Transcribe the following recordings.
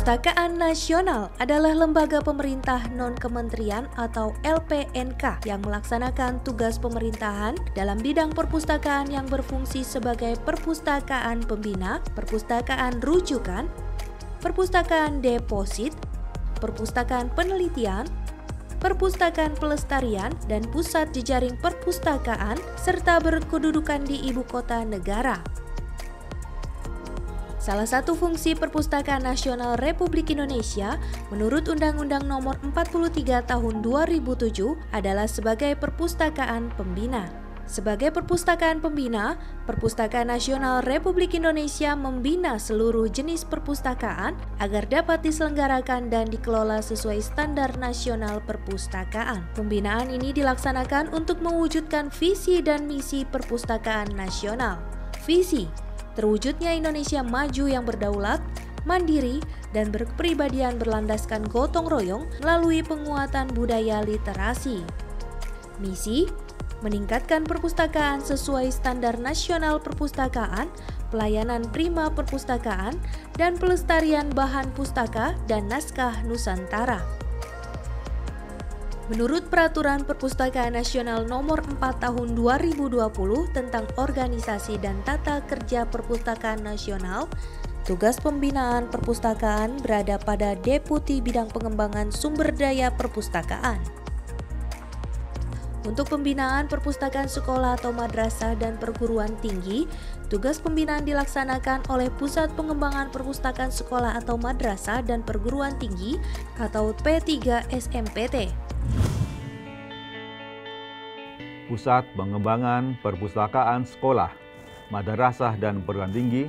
Perpustakaan Nasional adalah lembaga pemerintah non-kementerian atau LPNK yang melaksanakan tugas pemerintahan dalam bidang perpustakaan yang berfungsi sebagai perpustakaan pembina, perpustakaan rujukan, perpustakaan deposit, perpustakaan penelitian, perpustakaan pelestarian, dan pusat jejaring perpustakaan, serta berkedudukan di ibu kota negara. Salah satu fungsi Perpustakaan Nasional Republik Indonesia menurut Undang-Undang Nomor 43 Tahun 2007 adalah sebagai perpustakaan pembina. Sebagai perpustakaan pembina, Perpustakaan Nasional Republik Indonesia membina seluruh jenis perpustakaan agar dapat diselenggarakan dan dikelola sesuai standar nasional perpustakaan. Pembinaan ini dilaksanakan untuk mewujudkan visi dan misi perpustakaan nasional. Visi: terwujudnya Indonesia maju yang berdaulat, mandiri, dan berkepribadian berlandaskan gotong royong melalui penguatan budaya literasi. Misi: meningkatkan perpustakaan sesuai standar nasional perpustakaan, pelayanan prima perpustakaan, dan pelestarian bahan pustaka dan naskah Nusantara. Menurut Peraturan Perpustakaan Nasional Nomor 4 Tahun 2020 tentang Organisasi dan Tata Kerja Perpustakaan Nasional, tugas pembinaan perpustakaan berada pada Deputi Bidang Pengembangan Sumber Daya Perpustakaan. Untuk pembinaan perpustakaan sekolah atau madrasah dan perguruan tinggi, tugas pembinaan dilaksanakan oleh Pusat Pengembangan Perpustakaan Sekolah atau Madrasah dan Perguruan Tinggi atau P3SMPT. Pusat Pengembangan Perpustakaan Sekolah, Madrasah dan Perguruan Tinggi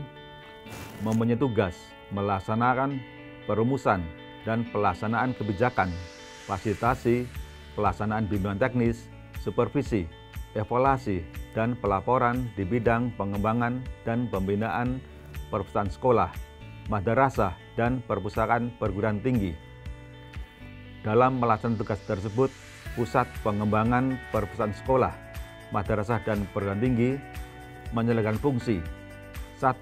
mempunyai tugas melaksanakan perumusan dan pelaksanaan kebijakan, fasilitasi, pelaksanaan bimbingan teknis, supervisi, evaluasi, dan pelaporan di bidang pengembangan dan pembinaan perpustakaan sekolah, madrasah, dan perpustakaan perguruan tinggi. Dalam melaksanakan tugas tersebut, Pusat Pengembangan Perpustakaan Sekolah, Madrasah, dan Perguruan Tinggi menjalankan fungsi 1.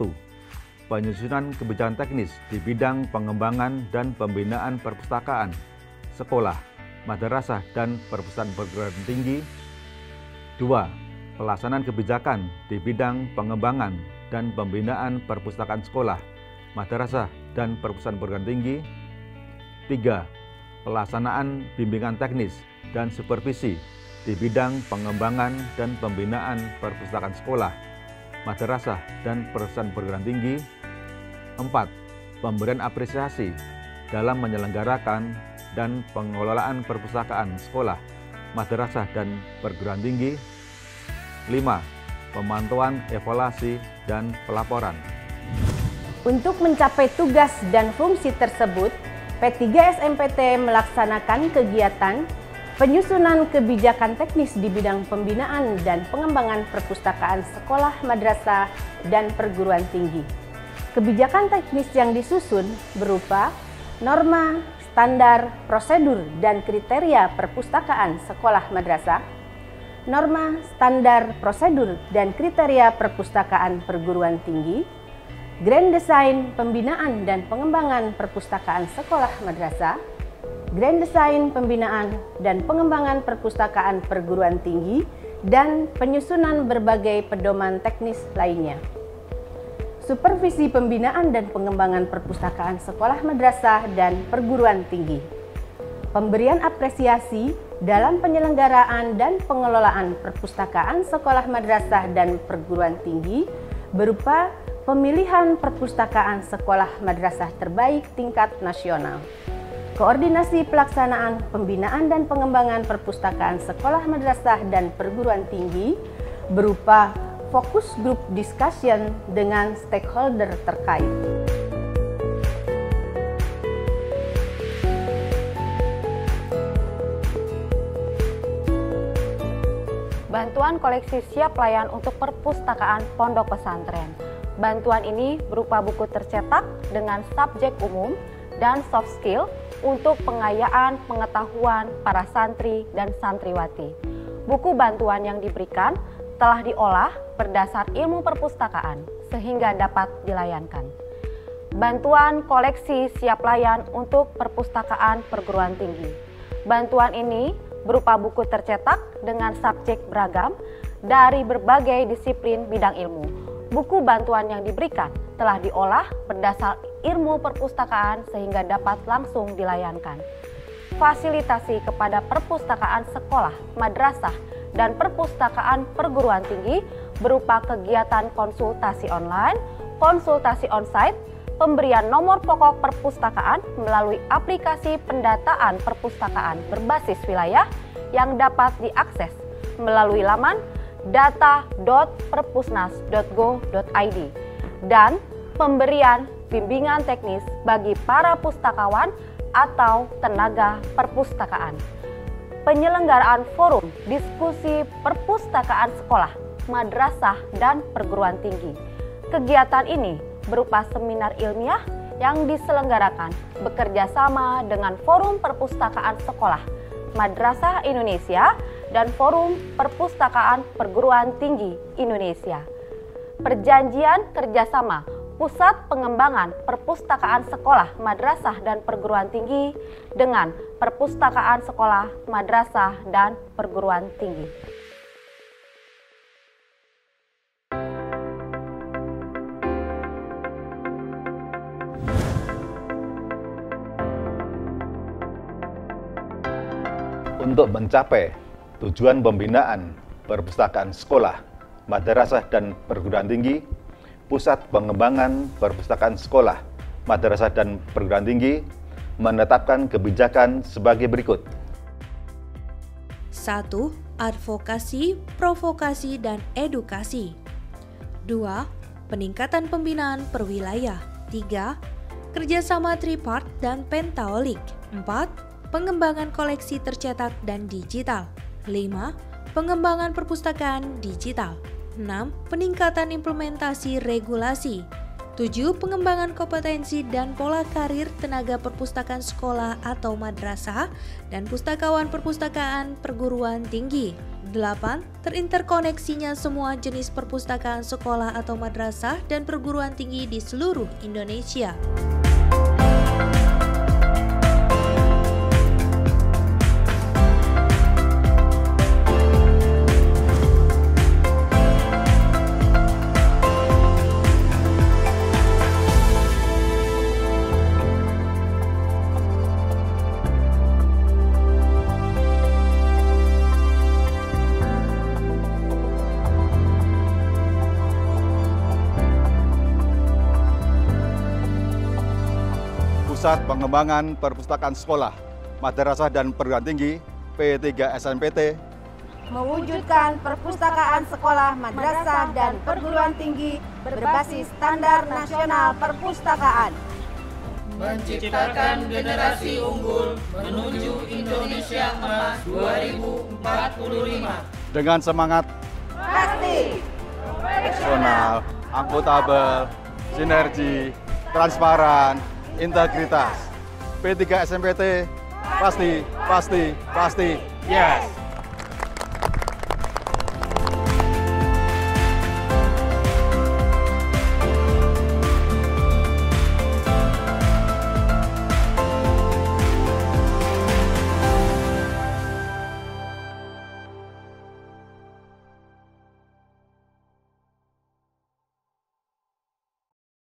Penyusunan kebijakan teknis di bidang pengembangan dan pembinaan perpustakaan, sekolah, madrasah, dan perpustakaan perguruan tinggi. 2. Pelaksanaan kebijakan di bidang pengembangan dan pembinaan perpustakaan sekolah, madrasah, dan perpustakaan perguruan tinggi. 3. Pelaksanaan bimbingan teknis dan supervisi di bidang pengembangan dan pembinaan perpustakaan sekolah, madrasah, dan perpustakaan perguruan tinggi. 4. Pemberian apresiasi dalam menyelenggarakan dan pengelolaan perpustakaan sekolah, madrasah, dan perguruan tinggi. 5. Pemantauan, evaluasi, dan pelaporan. Untuk mencapai tugas dan fungsi tersebut, P3SMPT melaksanakan kegiatan penyusunan kebijakan teknis di bidang pembinaan dan pengembangan perpustakaan sekolah, madrasah, dan perguruan tinggi. Kebijakan teknis yang disusun berupa norma, standar, prosedur, dan kriteria perpustakaan sekolah madrasah, norma, standar, prosedur, dan kriteria perpustakaan perguruan tinggi, Grand Design Pembinaan dan Pengembangan Perpustakaan Sekolah Madrasah, Grand Design Pembinaan dan Pengembangan Perpustakaan Perguruan Tinggi, dan penyusunan berbagai pedoman teknis lainnya. Supervisi pembinaan dan pengembangan perpustakaan sekolah madrasah dan perguruan tinggi. Pemberian apresiasi dalam penyelenggaraan dan pengelolaan perpustakaan sekolah madrasah dan perguruan tinggi berupa pemilihan perpustakaan sekolah madrasah terbaik tingkat nasional. Koordinasi pelaksanaan pembinaan dan pengembangan perpustakaan sekolah madrasah dan perguruan tinggi berupa fokus group discussion dengan stakeholder terkait. Bantuan koleksi siap layan untuk perpustakaan pondok pesantren. Bantuan ini berupa buku tercetak dengan subjek umum dan soft skill untuk pengayaan pengetahuan para santri dan santriwati. Buku bantuan yang diberikan telah diolah berdasar ilmu perpustakaan sehingga dapat dilayankan. bantuan koleksi siap layan untuk perpustakaan perguruan tinggi. Bantuan ini berupa buku tercetak dengan subjek beragam dari berbagai disiplin bidang ilmu. Buku bantuan yang diberikan telah diolah berdasar ilmu perpustakaan sehingga dapat langsung dilayankan. Fasilitasi kepada perpustakaan sekolah, madrasah, dan perpustakaan perguruan tinggi berupa kegiatan konsultasi online, konsultasi onsite, pemberian nomor pokok perpustakaan melalui aplikasi pendataan perpustakaan berbasis wilayah yang dapat diakses melalui laman data.perpusnas.go.id dan pemberian bimbingan teknis bagi para pustakawan atau tenaga perpustakaan. Penyelenggaraan forum diskusi perpustakaan sekolah, madrasah, dan perguruan tinggi. Kegiatan ini berupa seminar ilmiah yang diselenggarakan bekerja sama dengan Forum Perpustakaan Sekolah, Madrasah Indonesia, dan Forum Perpustakaan Perguruan Tinggi Indonesia. Perjanjian kerjasama Pusat Pengembangan Perpustakaan Sekolah, Madrasah, dan Perguruan Tinggi dengan Perpustakaan Sekolah, Madrasah, dan Perguruan Tinggi. Untuk mencapai tujuan pembinaan perpustakaan sekolah, madrasah, dan perguruan tinggi, Pusat Pengembangan Perpustakaan Sekolah, Madrasah, dan Perguruan Tinggi menetapkan kebijakan sebagai berikut. 1. Advokasi, provokasi, dan edukasi. 2. Peningkatan pembinaan perwilayah. 3. Kerjasama tripart dan pentaolik. 4. Pengembangan koleksi tercetak dan digital. 5. Pengembangan perpustakaan digital. 6. Peningkatan implementasi regulasi. 7. Pengembangan kompetensi dan pola karir tenaga perpustakaan sekolah atau madrasah dan pustakawan perpustakaan perguruan tinggi. 8. Terinterkoneksinya semua jenis perpustakaan sekolah atau madrasah dan perguruan tinggi di seluruh Indonesia. Pusat Pengembangan Perpustakaan Sekolah, Madrasah, dan Perguruan Tinggi P3 SNPT mewujudkan perpustakaan sekolah, madrasah, dan perguruan tinggi berbasis standar nasional perpustakaan. Menciptakan generasi unggul menuju Indonesia Emas 2045 dengan semangat Pasti, profesional, akuntabel, sinergi, transparan, integritas. P3 SNPT pasti, yes!